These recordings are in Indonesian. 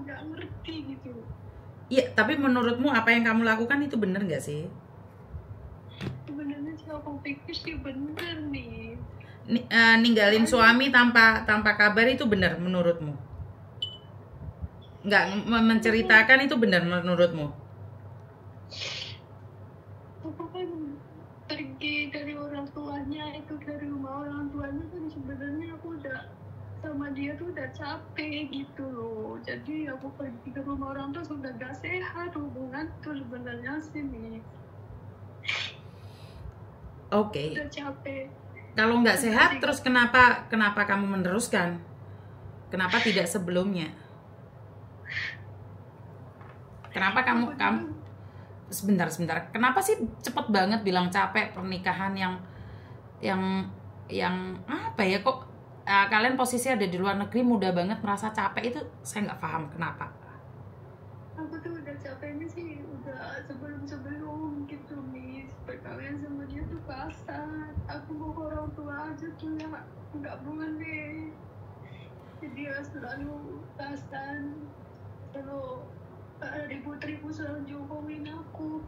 nggak ngerti gitu. Iya, tapi menurutmu apa yang kamu lakukan itu benar nggak sih? Sebenarnya sih aku pikir sih bener nih. Ninggalin suami tanpa kabar itu benar menurutmu? Nggak menceritakan itu benar menurutmu? Aku kan pergi dari orang tuanya, itu dari rumah orang tuanya kan sebenarnya aku udah sama dia tuh udah capek gitu loh. Jadi aku pergi ke rumah orang tua sudah gak sehat hubungan tuh sebenarnya sih nih. Oke. Udah capek. Kalau nggak sehat, terus kenapa kamu meneruskan? Kenapa tidak sebelumnya? Kenapa kamu sebentar. Kenapa sih cepet banget bilang capek pernikahan yang apa ya, kok kalian posisi ada di luar negeri mudah banget merasa capek, itu saya nggak paham kenapa. Aku tuh udah capeknya sih udah sebelum gitu nih, perkawinan sama dia tuh kasar. Aku mau ke orang tua aja tuh ya nggak boleh. Jadi dia selalu kasar, selalu ribut-ribut, selalu jokomin aku,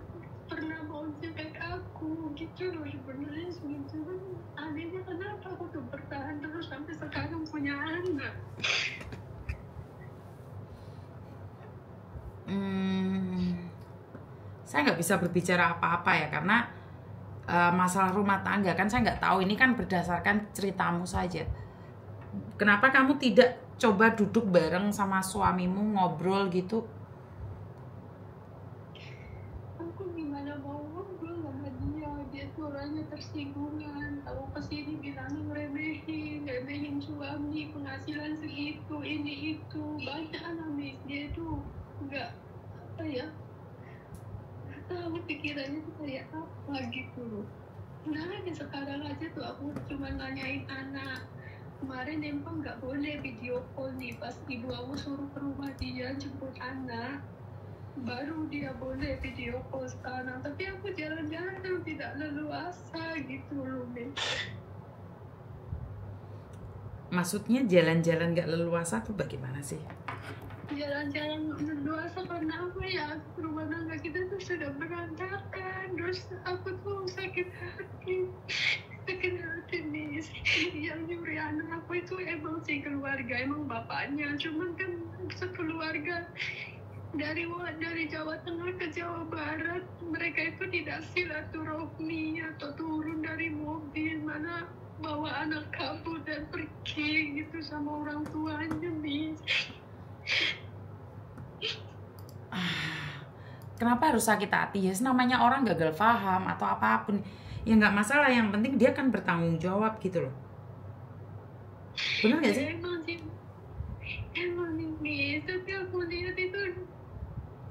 pernah mau cekek aku gitu loh. Sebenarnya segitu kan anehnya, kenapa aku tuh bertahan terus sampai sekarang punya anak. Saya nggak bisa berbicara apa-apa ya, karena masalah rumah tangga kan saya nggak tahu, ini kan berdasarkan ceritamu saja. Kenapa kamu tidak coba duduk bareng sama suamimu ngobrol gitu? Aku gimana mau ngobrol sama dia tuh orangnya tersinggungan. Kalau kesini bilangnya ngeremehin suami, penghasilan segitu, ini itu, banyak nangis. Dia tuh nggak apa ya, nggak tahu pikirannya tuh kayak apa gitu loh. Nah sekarang aja tuh aku cuma nanyain anak. Kemarin emang nggak boleh video call nih, pas ibu aku suruh ke rumah dia jemput anak, baru dia boleh video call sekarang. Tapi aku jalan-jalan tidak leluasa gitu loh, Ben. Maksudnya jalan-jalan gak leluasa tuh bagaimana sih? Jalan-jalan leluasa karena apa ya, rumah tangga kita tuh sudah berantakan. Terus aku tuh sakit hati nih. Yang nyuri anak aku itu emang si keluarga, emang bapaknya. Cuman kan sekeluarga dari Jawa Tengah ke Jawa Barat, mereka itu tidak silaturahmi atau turun dari mobil, mana bawa anak kabur dan pergi gitu sama orang tuanya, nih. Kenapa harus sakit hati ya? Namanya orang gagal paham atau apapun ya nggak masalah, yang penting dia kan bertanggung jawab gitu loh. Bener nggak sih? Emang nih, tapi aku lihat itu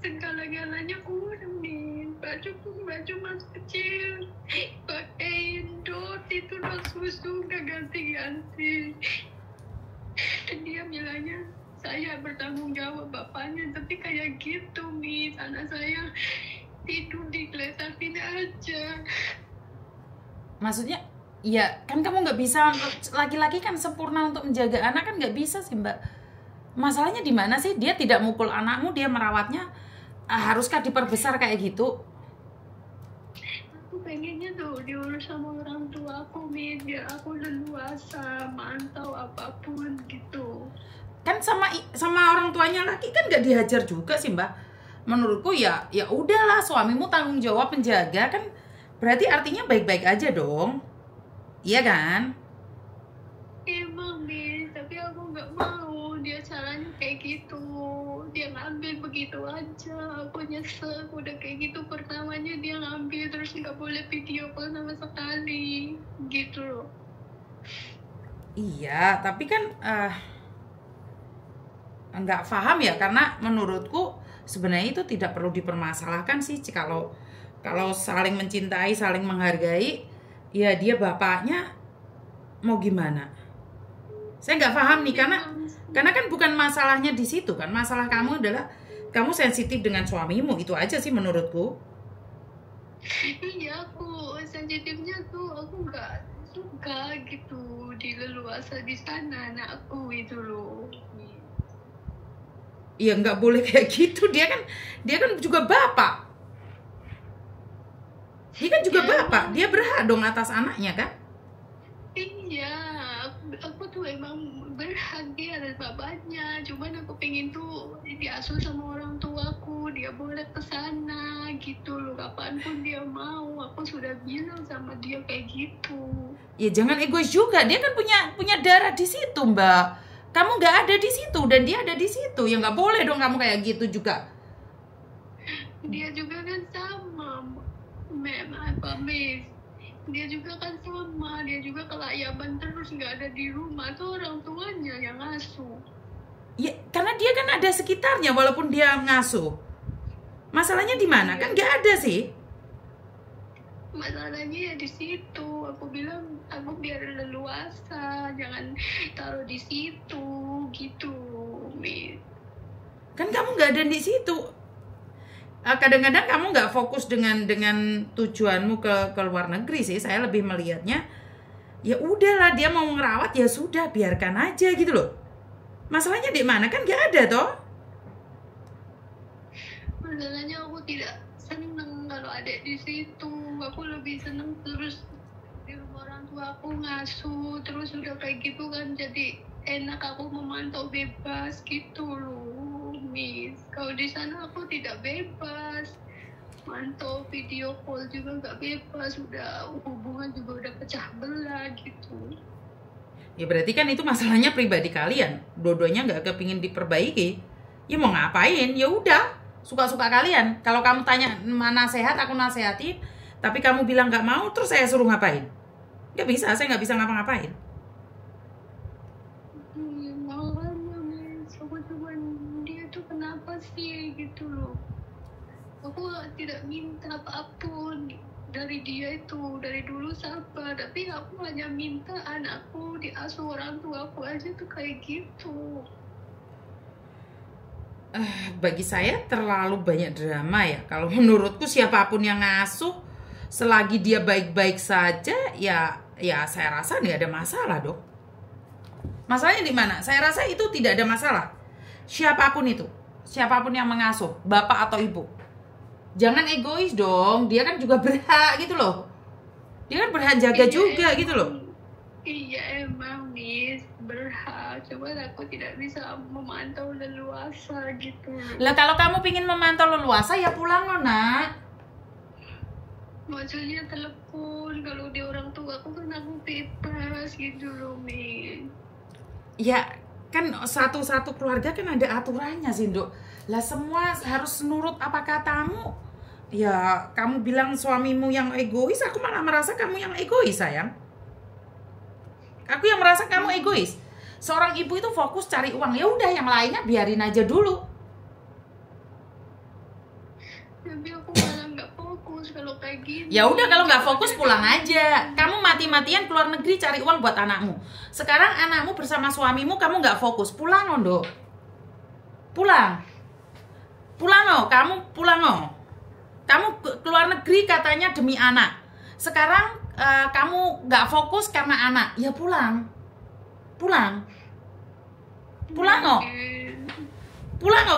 segala-galanya kurang nih. Baju masih kecil, pakai dot itu, dot susu udah ganti-ganti. Dan dia bilangnya saya bertanggung jawab bapaknya, tapi kayak gitu nih, anak saya tidur digelesakin aja. Maksudnya ya kan kamu nggak bisa, laki-laki kan sempurna untuk menjaga anak kan nggak bisa sih Mbak. Masalahnya di mana sih? Dia tidak mukul anakmu, dia merawatnya, haruskah diperbesar kayak gitu? Aku pengennya tuh diurus sama orang tua aku, biar aku leluasa mantau apapun gitu. Kan sama orang tuanya laki kan nggak dihajar juga sih Mbak. Menurutku ya udahlah, suamimu tanggung jawab menjaga, kan berarti artinya baik-baik aja dong, iya kan? Emang nih, tapi aku nggak mau dia caranya kayak gitu. Dia ngambil begitu aja, aku nyesel. Udah kayak gitu pertamanya dia ngambil, terus nggak boleh video call sama sekali gitu loh. Iya, tapi kan nggak paham ya, karena menurutku sebenarnya itu tidak perlu dipermasalahkan sih. Kalau saling mencintai, saling menghargai, ya dia bapaknya mau gimana? Saya nggak paham nih, karena kan bukan masalahnya di situ kan. Masalah kamu adalah kamu sensitif dengan suamimu, itu aja sih menurutku. Iya, aku sensitifnya tuh aku nggak suka gitu dileluasa di sana anakku itu loh. Ya nggak boleh kayak gitu. Dia kan juga bapak. Dia kan juga bapak. Dia berhak dong atas anaknya kan? Iya, aku tuh emang berhak dia dan bapaknya. Cuman aku pengen tuh diasuh sama orang tuaku. Dia boleh ke sana gitu loh. Kapanpun dia mau. Aku sudah bilang sama dia kayak gitu. Ya jangan egois juga. Dia kan punya darah di situ, Mbak. Kamu nggak ada di situ dan dia ada di situ. Ya nggak boleh dong kamu kayak gitu juga. Dia juga kan sama, Miss. Dia juga kan sama. Dia juga kelayaban terus nggak ada di rumah. Tuh orang tuanya yang ngasuh. Ya, karena dia kan ada sekitarnya walaupun dia ngasuh. Masalahnya di mana? Kan nggak ada sih. Masalahnya ya di situ. Aku bilang aku biar leluasa, jangan taruh di situ gitu, Miss. Kan kamu nggak ada di situ. Kadang-kadang kamu nggak fokus dengan tujuanmu ke luar negeri sih. Saya lebih melihatnya, ya udahlah dia mau ngerawat ya sudah biarkan aja gitu loh. Masalahnya di mana? Kan nggak ada toh. Masalahnya aku tidak seneng kalau ada di situ. Aku lebih seneng terus di rumah orang tua aku ngasuh. Terus udah kayak gitu kan jadi enak, aku memantau bebas gitu loh, Miss. Kalau di sana aku tidak bebas. Mantau video call juga nggak bebas. Udah hubungan juga udah pecah belah gitu. Ya berarti kan itu masalahnya pribadi kalian. Dua-duanya nggak kepingin diperbaiki. Ya mau ngapain? Ya udah, suka-suka kalian. Kalau kamu tanya mana sehat, aku nasehati. Tapi kamu bilang nggak mau, terus saya suruh ngapain? Nggak bisa, saya nggak bisa ngapa-ngapain. Makanya, Miss, aku cuman dia tuh kenapa sih gitu loh. Aku tidak minta apapun dari dia itu, dari dulu sabar, tapi aku hanya minta anakku diasuh orang tuaku aja tuh kayak gitu. Bagi saya terlalu banyak drama ya. Kalau menurutku siapapun yang ngasuh, selagi dia baik-baik saja, ya saya rasa nggak ada masalah dong. Masalahnya di mana? Saya rasa itu tidak ada masalah. Siapapun itu, siapapun yang mengasuh, bapak atau ibu. Jangan egois dong, dia kan juga berhak gitu loh. Dia kan berhak jaga juga gitu loh. Iya emang, Miss, berhak. Cuman aku tidak bisa memantau leluasa gitu loh. Lah kalau kamu pingin memantau leluasa ya pulang loh nak. Maksudnya telepon, kalau di orang tua aku kan aku bebas gitu loh, Miss. Ya kan satu keluarga kan ada aturannya sih, Nduk. Lah semua harus nurut apa katamu. Ya kamu bilang suamimu yang egois, aku malah merasa kamu yang egois, sayang. Aku yang merasa kamu egois. Seorang ibu itu fokus cari uang, ya udah yang lainnya biarin aja dulu. Tapi aku malah nggak fokus kalau kayak gini. Ya udah kalau nggak fokus pulang aja. Kamu mati-matian keluar negeri cari uang buat anakmu. Sekarang anakmu bersama suamimu, kamu nggak fokus, pulang loh, pulang loh, kamu pulang loh. Kamu keluar negeri katanya demi anak. Sekarang kamu nggak fokus karena anak, ya pulang loh,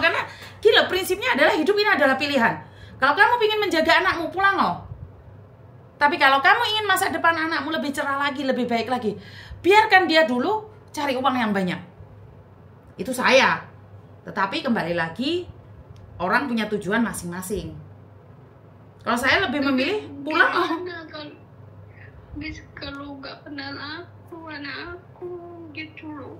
karena gila prinsipnya adalah hidup ini adalah pilihan. Kalau kamu ingin menjaga anakmu, pulang loh. Tapi kalau kamu ingin masa depan anakmu lebih cerah lagi, lebih baik lagi, biarkan dia dulu cari uang yang banyak. Itu saya. Tetapi kembali lagi, orang punya tujuan masing-masing. Kalau saya lebih memilih pulang loh. Kalau nggak kenal aku, anak aku gitu loh.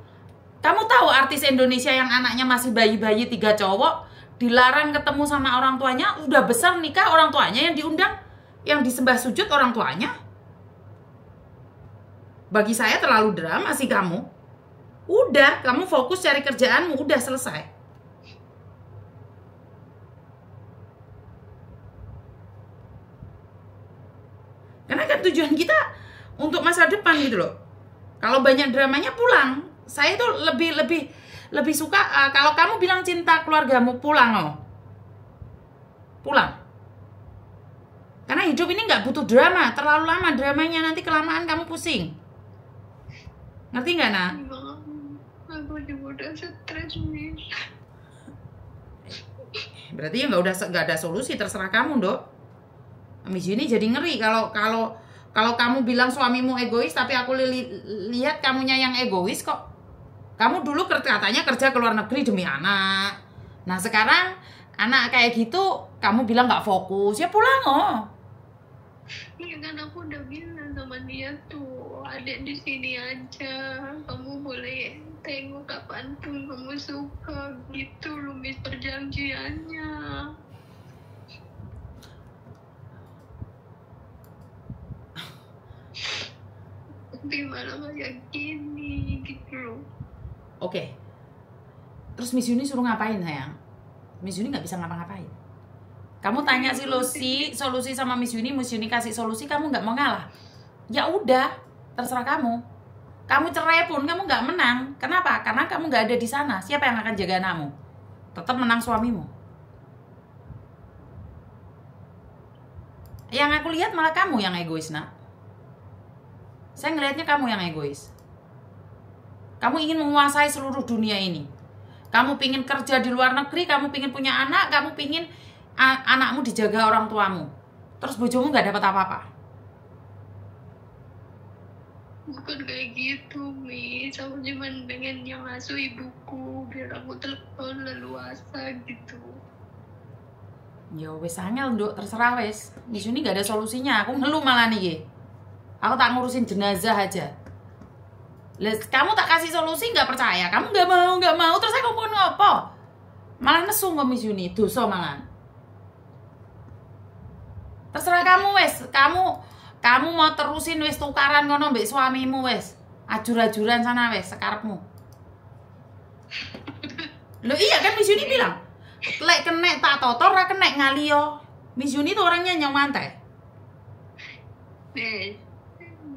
Kamu tahu artis Indonesia yang anaknya masih bayi-bayi 3 cowok, dilarang ketemu sama orang tuanya, udah besar nikah orang tuanya yang diundang, yang disembah sujud orang tuanya. Bagi saya terlalu drama sih kamu. Udah, kamu fokus cari kerjaanmu, udah selesai. Karena kan tujuan kita untuk masa depan gitu loh. Kalau banyak dramanya pulang. Saya tuh lebih suka kalau kamu bilang cinta keluargamu, pulang loh. Pulang. Karena hidup ini nggak butuh drama, terlalu lama dramanya, nanti kelamaan kamu pusing. Ngerti nggak, Nak? Aku juga udah stres, Miss. berarti ya nggak ada solusi, terserah kamu, Dok. Miss Yuni jadi ngeri kalau kamu bilang suamimu egois, tapi aku lihat kamunya yang egois kok. Kamu dulu katanya kerja ke luar negeri demi anak. Nah sekarang anak kayak gitu, kamu bilang nggak fokus, ya pulang oh. Iya kan aku udah bilang sama dia tuh, adek di sini aja, kamu boleh tengok kapanpun kamu suka gitu loh, Miss, perjanjiannya. Tapi malah kayak gini gitu loh. Oke. Terus Miss Yuni suruh ngapain sayang? Miss Yuni nggak bisa ngapa-ngapain. Kamu tanya solusi sama Miss Yuni kasih solusi, kamu nggak mau ngalah. Ya udah, terserah kamu. Kamu cerai pun kamu nggak menang. Kenapa? Karena kamu nggak ada di sana. Siapa yang akan jaga anakmu? Tetap menang suamimu. Yang aku lihat malah kamu yang egois, nak. Saya ngelihatnya kamu yang egois. Kamu ingin menguasai seluruh dunia ini. Kamu pingin kerja di luar negeri, kamu pingin punya anak, kamu pingin anakmu dijaga orang tuamu. Terus bojomu nggak dapat apa-apa. Bukan kayak gitu, Miss. Aku cuma pengen yang ngasuh ibuku biar aku telepon leluasa gitu. Ya wes angel, Nduk, terserah wes. Miss Yuni nggak ada solusinya. Aku ngeluh malah nih. Aku tak ngurusin jenazah aja. Kamu tak kasih solusi, nggak percaya. Kamu nggak mau. Terus aku pun ngopo. Malah nesu kok Miss Yuni, dosa malah. Terserah kamu wes. Kamu mau terusin wes tukaran ngono mbek suamimu wes. Ajur-ajuran sana wes sekarepmu. Loh iya kan Miss Yuni bilang, lek kenek tak totor, ra kenek ngalio. Miss Yuni tuh orangnya nyamantai.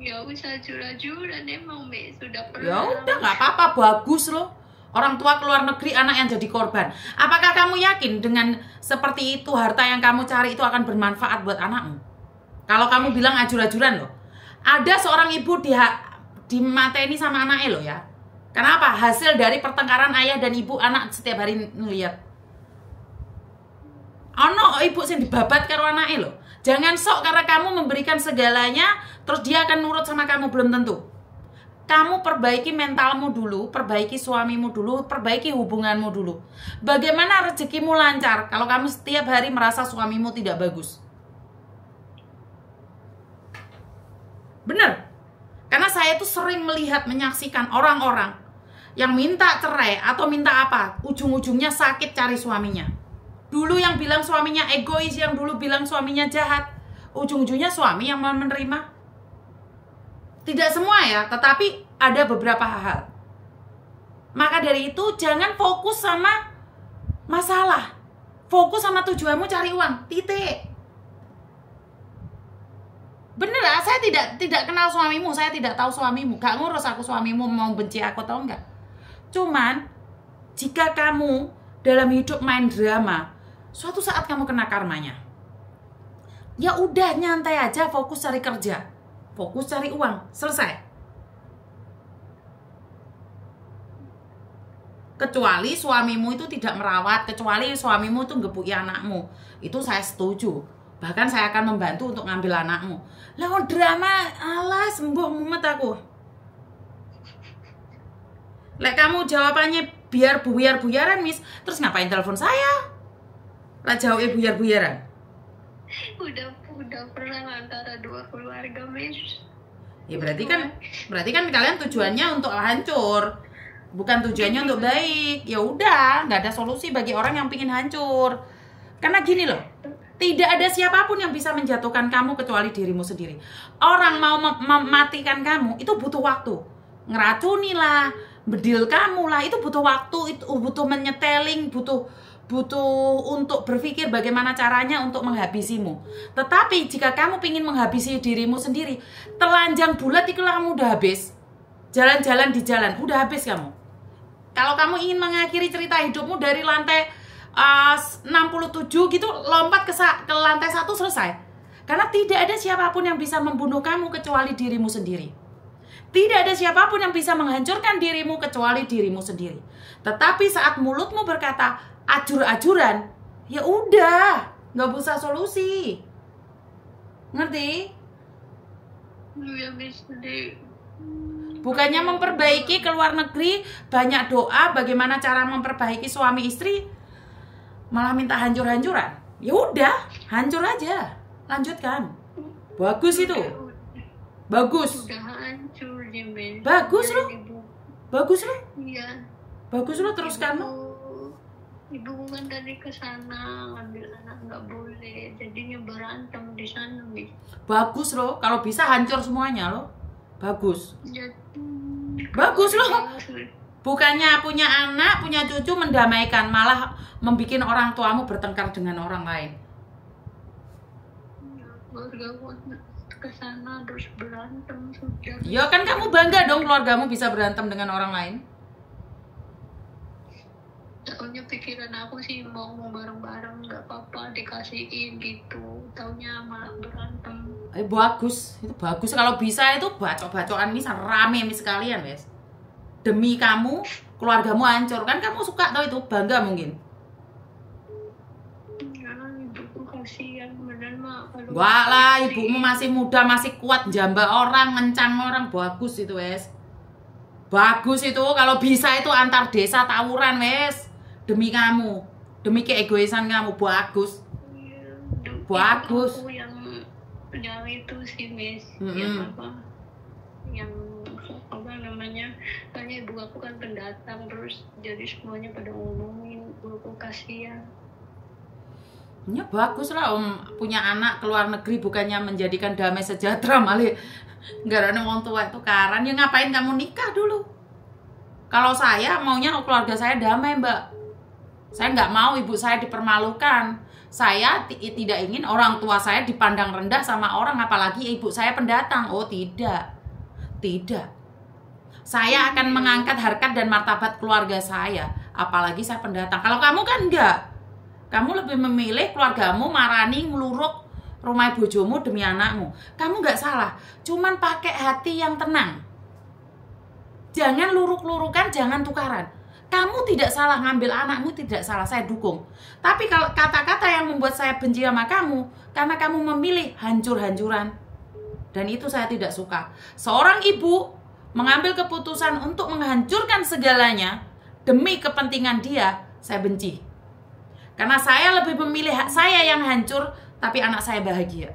Ya usah ajur-ajuran emang, Miss. Sudah pernah. Ya udah nggak apa-apa, bagus loh. Orang tua keluar negeri, anak yang jadi korban. Apakah kamu yakin dengan seperti itu harta yang kamu cari itu akan bermanfaat buat anakmu? Kalau kamu bilang ajur-ajuran loh. Ada seorang ibu dimateni sama anaknya loh ya. Kenapa? Hasil dari pertengkaran ayah dan ibu, anak setiap hari ngeliat. Ono ibu sing dibabat karo anaknya loh. Jangan sok karena kamu memberikan segalanya, terus dia akan nurut sama kamu, belum tentu. Kamu perbaiki mentalmu dulu, perbaiki suamimu dulu, perbaiki hubunganmu dulu. Bagaimana rezekimu lancar kalau kamu setiap hari merasa suamimu tidak bagus? Bener. Karena saya tuh sering melihat, menyaksikan orang-orang yang minta cerai atau minta apa, ujung-ujungnya sakit cari suaminya. Dulu yang bilang suaminya egois, yang dulu bilang suaminya jahat, ujung-ujungnya suami yang mau menerima. Tidak semua ya, tetapi ada beberapa hal. Maka dari itu jangan fokus sama masalah. Fokus sama tujuanmu cari uang, titik. Bener lah, saya tidak kenal suamimu, saya tidak tahu suamimu. Gak ngurus aku suamimu mau benci aku atau enggak. Cuman, jika kamu dalam hidup main drama, suatu saat kamu kena karmanya. Ya udah, nyantai aja, fokus cari kerja. Fokus cari uang, selesai. Kecuali suamimu itu tidak merawat, kecuali suamimu itu ngepuki anakmu. Itu saya setuju. Bahkan saya akan membantu untuk ngambil anakmu. Lah drama, alah sembuh mumet aku. Lek kamu jawabannya biar buyar-buyaran, Miss, terus ngapain telepon saya? Lah jawabnya buyar-buyaran. Udah pernah antara dua keluarga, Miss. Ya berarti kan kalian tujuannya untuk hancur, bukan tujuannya untuk baik. Ya udah, nggak ada solusi bagi orang yang pingin hancur. Karena gini loh, tidak ada siapapun yang bisa menjatuhkan kamu kecuali dirimu sendiri. Orang mau mematikan kamu itu butuh waktu. Ngeracuni lah, bedil kamu lah, itu butuh waktu, itu butuh menyeteling, butuh untuk berpikir bagaimana caranya untuk menghabisimu. Tetapi jika kamu ingin menghabisi dirimu sendiri, telanjang bulat itu kamu udah habis. Jalan-jalan di jalan, udah habis kamu. Kalau kamu ingin mengakhiri cerita hidupmu dari lantai 67 gitu, lompat ke lantai 1 selesai. Karena tidak ada siapapun yang bisa membunuh kamu kecuali dirimu sendiri. Tidak ada siapapun yang bisa menghancurkan dirimu kecuali dirimu sendiri. Tetapi saat mulutmu berkata ajur-ajuran, ya udah, nggak usah solusi. Ngerti? Ya bisa deh. Bukannya memperbaiki ke luar negeri, banyak doa bagaimana cara memperbaiki suami istri, malah minta hancur-hancuran. Ya udah, hancur aja. Lanjutkan. Bagus itu. Bagus. Udah hancur nih, Mes. Bagus Jadi loh. Bagus loh. Iya. Bagus loh, teruskan lo. Ibu kan tadi ke sana ngambil anak nggak boleh, jadinya berantem di sana, Mis. Bagus loh, kalau bisa hancur semuanya loh. Bagus. Bagus loh. Bukannya punya anak, punya cucu mendamaikan, malah membuat orang tuamu bertengkar dengan orang lain. Keluarga ke sana terus berantem sudah. Ya kan kamu bangga dong keluargamu bisa berantem dengan orang lain. Taunya pikiran aku sih mau bareng-bareng nggak apa-apa dikasihin gitu. Taunya malah berantem. Bagus, itu bagus. Kalau bisa itu bacok-bacokan ini rame sekalian, wes. Demi kamu, keluargamu hancur. Kan kamu suka tau itu, bangga mungkin. Ya, ibuku kasihan bener mah. Wah lah, ibumu masih muda, masih kuat jamba orang, ngencang orang. Bagus itu, wes. Bagus itu, kalau bisa itu antar desa tawuran, wes. Demi kamu, demi keegoisan kamu. Bagus. Ya, bagus. Aku yang itu sih, Mes. Yang apa? Yang apa namanya? Tanya ibu aku kan pendatang terus jadi semuanya pada ngomongin, ibu kasihan. Ya bagus lah punya anak ke luar negeri bukannya menjadikan damai sejahtera malah gara-gara wong tua itu karan. Ya ngapain kamu nikah dulu? Kalau saya maunya keluarga saya damai, Mbak. Saya nggak mau ibu saya dipermalukan. Saya tidak ingin orang tua saya dipandang rendah sama orang, apalagi ibu saya pendatang. Oh tidak. Tidak. Saya akan mengangkat harkat dan martabat keluarga saya, apalagi saya pendatang. Kalau kamu kan enggak. Kamu lebih memilih keluargamu marani ngeluruk rumah bojomu demi anakmu. Kamu nggak salah, cuman pakai hati yang tenang. Jangan luruk-lurukan, jangan tukaran. Kamu tidak salah ngambil anakmu, tidak salah, saya dukung. Tapi kalau kata-kata yang membuat saya benci sama kamu, karena kamu memilih hancur-hancuran. Dan itu saya tidak suka. Seorang ibu mengambil keputusan untuk menghancurkan segalanya demi kepentingan dia, saya benci. Karena saya lebih memilih saya yang hancur, tapi anak saya bahagia.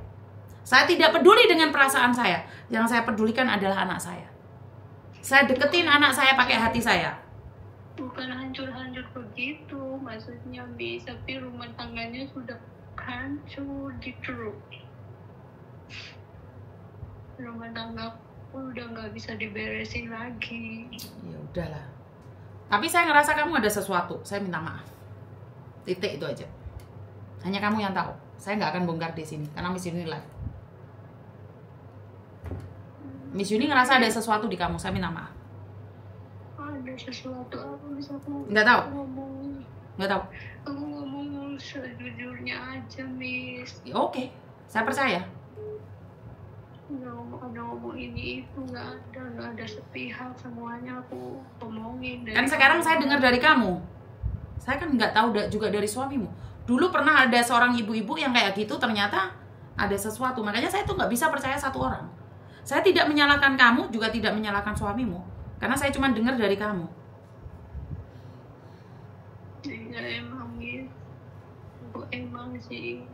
Saya tidak peduli dengan perasaan saya. Yang saya pedulikan adalah anak saya. Saya deketin anak saya pakai hati saya. Bukan hancur-hancur begitu, maksudnya Miss, tapi rumah tangganya sudah hancur gitu. Rumah tangga udah nggak bisa diberesin lagi. Ya udahlah. Tapi saya ngerasa kamu ada sesuatu, saya minta maaf. Titik itu aja. Hanya kamu yang tahu. Saya nggak akan bongkar di sini karena Miss Yuni live. Miss Yuni ngerasa ada sesuatu di kamu, saya minta maaf. Ada sesuatu apa bisa aku nggak tahu ngomong? Nggak tahu. Aku ngomong sejujurnya aja, Miss. Oke, saya percaya. Nggak ada ngomong ini itu, nggak ada sepihak, semuanya aku omongin. Kan sekarang saya dengar dari kamu. Saya kan nggak tahu juga dari suamimu. Dulu pernah ada seorang ibu-ibu yang kayak gitu, ternyata ada sesuatu. Makanya saya tuh nggak bisa percaya satu orang. Saya tidak menyalahkan kamu, juga tidak menyalahkan suamimu. Karena saya cuma dengar dari kamu. Ya emang ya. Aku emang sih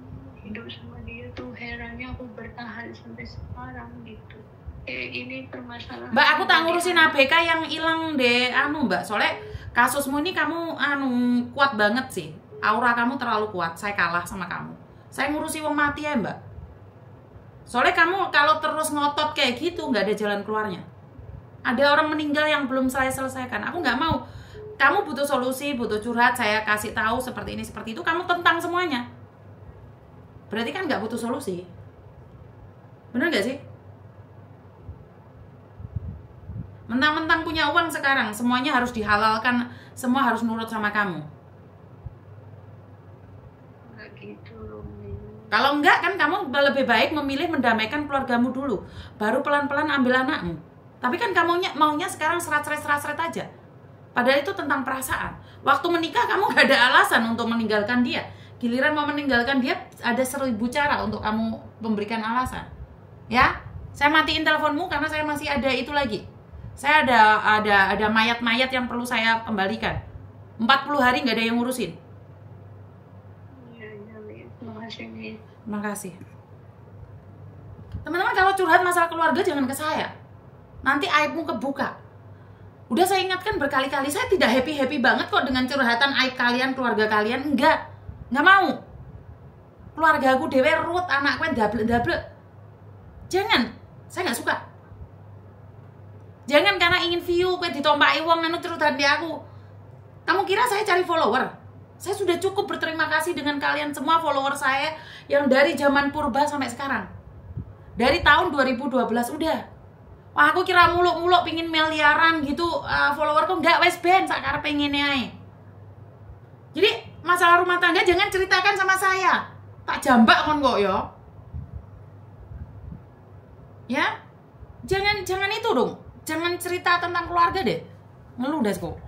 hidup sama dia tuh herannya aku bertahan sampai sekarang gitu. Ini permasalahan. Mbak, aku tak ngurusin ABK yang hilang deh. Mbak, soalnya kasusmu ini kamu kuat banget sih. Aura kamu terlalu kuat. Saya kalah sama kamu. Saya ngurusi wong mati ya, Mbak. Soalnya kamu kalau terus ngotot kayak gitu nggak ada jalan keluarnya. Ada orang meninggal yang belum saya selesaikan. Aku nggak mau. Kamu butuh solusi, butuh curhat, saya kasih tahu seperti ini, seperti itu. Kamu tentang semuanya. Berarti kan nggak butuh solusi. Bener nggak sih? Mentang-mentang punya uang sekarang, semuanya harus dihalalkan, semua harus nurut sama kamu. Nggak gitu loh. Kalau enggak kan kamu lebih baik memilih mendamaikan keluargamu dulu, baru pelan-pelan ambil anakmu. Tapi kan kamu maunya sekarang serat-seret aja. Padahal itu tentang perasaan. Waktu menikah kamu gak ada alasan untuk meninggalkan dia. Giliran mau meninggalkan dia, ada 1000 cara untuk kamu memberikan alasan. Ya, saya matiin teleponmu karena saya masih ada itu lagi. Saya ada mayat-mayat yang perlu saya kembalikan. 40 hari nggak ada yang ngurusin. Iya, Mi. Makasih, Mi. Makasih. Teman-teman, kalau curhat masalah keluarga jangan ke saya. Nanti aibmu kebuka. Udah saya ingatkan berkali-kali, saya tidak happy-happy banget kok dengan curhatan aib kalian, keluarga kalian. Enggak mau. Keluarga aku dewe rut, anakku double. Jangan, saya nggak suka. Jangan karena ingin view, kue ditompaki uang anu curhat di aku. Kamu kira saya cari follower? Saya sudah cukup berterima kasih dengan kalian semua follower saya yang dari zaman purba sampai sekarang. Dari tahun 2012 udah. Wah, aku kira muluk-muluk pingin miliaran gitu followerku. Enggak, wes ben sakar pengennya ae. Jadi masalah rumah tangga jangan ceritakan sama saya. Tak jambak kon kok yo. Ya. Jangan itu dong. Jangan cerita tentang keluarga deh. Ngeluh dah kok.